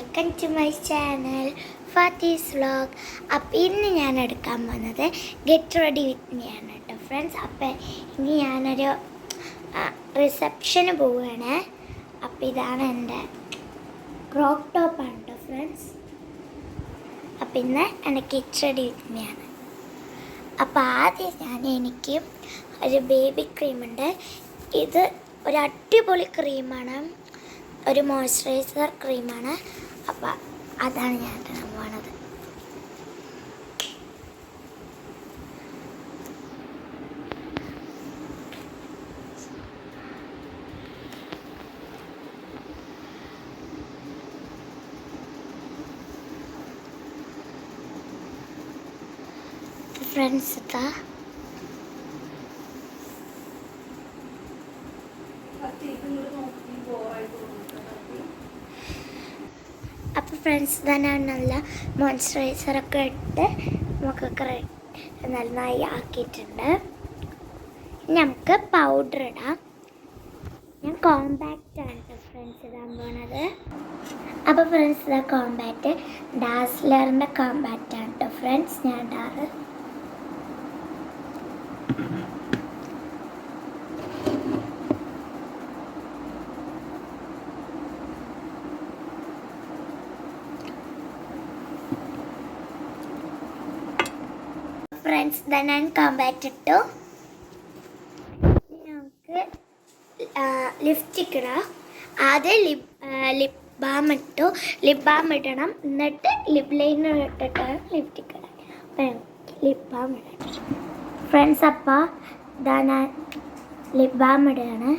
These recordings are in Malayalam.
Welcome to my channel Fathi's vlog. അപ്പോൾ ഇന്ന് ഞാൻ എടുക്കാൻ പോകുന്നത് ഗെറ്റ് റെഡി വിത്ത് മീ ആണ് കേട്ടോ ഫ്രണ്ട്സ്. അപ്പോൾ ഇനി ഞാനൊരു റിസപ്ഷന് പോവുകയാണ്. അപ്പോൾ ഇതാണ് എൻ്റെ ക്രോപ്പ് ടോപ്പാണ് കേട്ടോ ഫ്രണ്ട്സ്. അപ്പോൾ ഇന്ന് എൻ്റെ ഗെറ്റ് റെഡി വിത്ത് മീ ആണ്. അപ്പോൾ ആദ്യം എനിക്ക് ഒരു ബേബി ക്രീമുണ്ട്. ഇത് ഒരു അടിപൊളി ക്രീമാണ്, ഒരു മോയ്സ്ചറൈസർ ക്രീമാണ്. അപ്പോൾ അതാണ് ഞാൻ ഇടാൻ പോണത്. ഫ്രണ്ട്സ് ഇതാ അപ്പോൾ ഫ്രണ്ട്സ് തന്നെ നല്ല മോയ്സ്ചറൈസറൊക്കെ ഇട്ട് നമുക്കൊക്കെ നന്നായി ആക്കിയിട്ടുണ്ട്. നമുക്ക് പൗഡർ ഇടാം. ഞാൻ കോമ്പാക്റ്റ് ആണ് കേട്ടോ ഫ്രണ്ട്സ് ഇടാൻ പോണത്. അപ്പോൾ ഫ്രണ്ട്സ് ഇതാ കോമ്പാക്റ്റ്, ഡാസ്ലറിൻ്റെ കോമ്പാക്റ്റ് ആണ് കേട്ടോ ഫ്രണ്ട്സ് ഞാൻ ഇടാറ്. ഫ്രണ്ട്സ് ഞാൻ കോമ്പാക്റ്റ് ഇട്ടു. നമുക്ക് ലിപ്സ്റ്റിക് ഇടാം. ആദ്യം ലിപ് ബാം ഇട്ടു. ലിപ് ബാം ഇടണം, എന്നിട്ട് ലിപ് ലൈനർ ഇട്ടിട്ടാണ് ലിപ്സ്റ്റിക് ഇടാൻ. അപ്പം ലിപ് ബാം ഇടണം ഫ്രണ്ട്സ്. അപ്പോൾ ഇതാ ഞാൻ ലിപ് ബാം ഇടുകയാണ്.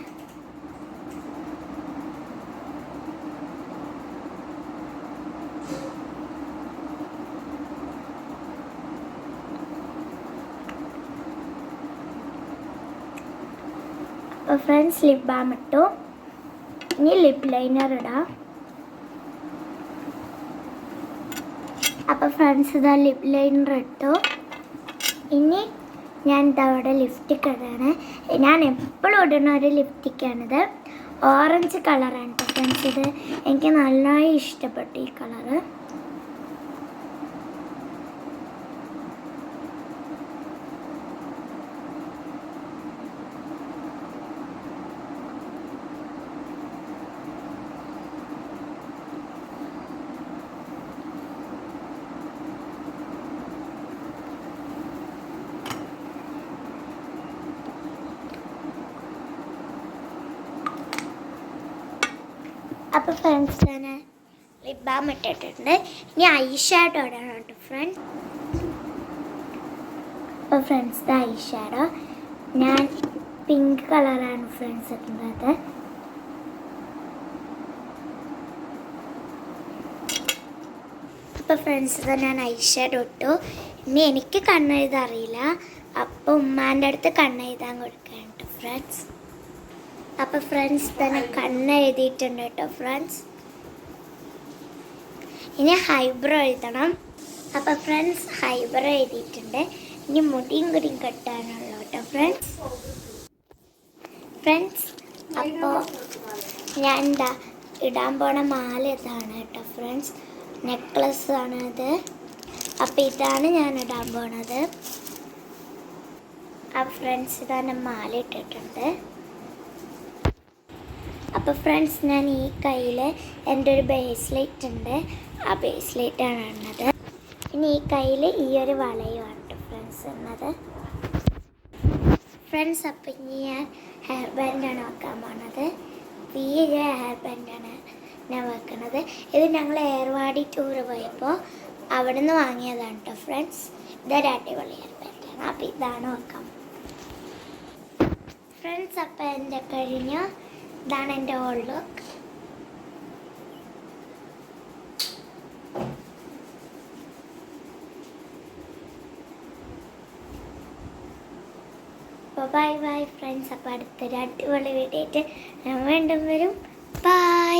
അപ്പോൾ ഫ്രണ്ട്സ് ലിപ് ബാം ഇട്ടു. ഇനി ലിപ് ലൈനർ ഇടാം. അപ്പോൾ ഫ്രണ്ട്സ് ഇതാ ലിപ് ലൈനർ ഇട്ടു. ഇനി ഞാൻ ഇതവിടെ ലിപ്സ്റ്റിക് ഇടാണ്. ഞാൻ എപ്പോഴും ഇടുന്ന ഒരു ലിപ്സ്റ്റിക്കാണിത്. ഓറഞ്ച് കളറാണ് ഫ്രണ്ട്സ്. ഇത് എനിക്ക് നന്നായി ഇഷ്ടപ്പെട്ടു ഈ കളറ്. അപ്പോൾ ഫ്രണ്ട്സ് ഞാൻ ലിപ് ബാം ഇട്ടിട്ടുണ്ട്. ഇനി ഐ ഷാഡോ ഇടണം കേട്ടോ ഫ്രണ്ട്സ്. അപ്പോൾ ഫ്രണ്ട്സ് ഐ ഷാഡോ ഞാൻ പിങ്ക് കളറാണ് ഫ്രണ്ട്സ് ഇടുന്നത്. അപ്പോൾ ഫ്രണ്ട്സ് ഞാൻ ഐ ഷാഡോ ഇട്ടു. ഇനി എനിക്ക് കണ്ണെഴുതാൻ അറിയില്ല, അപ്പോൾ ഉമ്മാൻ്റെ അടുത്ത് കണ്ണെഴുതാൻ കൊടുക്കുകയാണ് കേട്ടോ ഫ്രണ്ട്സ്. അപ്പോൾ ഫ്രണ്ട്സ് തന്നെ കണ്ണെഴുതിയിട്ടുണ്ട് കേട്ടോ ഫ്രണ്ട്സ്. ഇനി ഹൈബ്രോ എഴുതണം. അപ്പോൾ ഫ്രണ്ട്സ് ഹൈബ്രോ എഴുതിയിട്ടുണ്ട്. ഇനി മുടിയും കൂടിയും കെട്ടാനുള്ളൂ കേട്ടോ ഫ്രണ്ട്സ്. അപ്പോൾ ഞാൻ ഇടാൻ പോണ മാല ഇതാണ് കേട്ടോ ഫ്രണ്ട്സ്. നെക്ലസ് ആണ് ഇത്. അപ്പോൾ ഇതാണ് ഞാൻ ഇടാൻ പോണത്. ആ ഫ്രണ്ട്സ് ഇതാണ് മാല ഇട്ടിട്ടുണ്ട്. അപ്പോൾ ഫ്രണ്ട്സ് ഞാൻ ഈ കയ്യിൽ എൻ്റെ ഒരു ബ്രേസ്ലെറ്റ് ഉണ്ട്. ആ ബ്രേസ്ലെറ്റാണ് ഉള്ളത്. ഇനി ഈ കയ്യിൽ ഈ ഒരു വളയുമാണ് ഫ്രണ്ട്സ് ഉള്ളത്. ഫ്രണ്ട്സ് അപ്പോൾ ഇനി ഞാൻ ഹെയർ ബാൻഡാണ് വെക്കാൻ പോണത്. ഈ ഹെയർ ബാൻഡാണ് ഞാൻ വെക്കുന്നത്. ഇത് ഞങ്ങൾ ഏർവാടി ടൂറ് പോയപ്പോൾ അവിടെ നിന്ന് വാങ്ങിയതാണ് കേട്ടോ ഫ്രണ്ട്സ്. ഇതൊരു അടിപൊളി ഹെയർ ബാൻഡാണ്. അപ്പോൾ ഇതാണ് വെക്കാം ഫ്രണ്ട്സ്. അപ്പോൾ എൻ്റെ കഴിഞ്ഞു. ഇതാണ് എൻ്റെ all look. Bye bye friends. അപ്പോൾ അടുത്തൊരു അടിപൊളി വീഡിയോ ആയിട്ട് ഞാൻ വീണ്ടും വരും. ബൈ.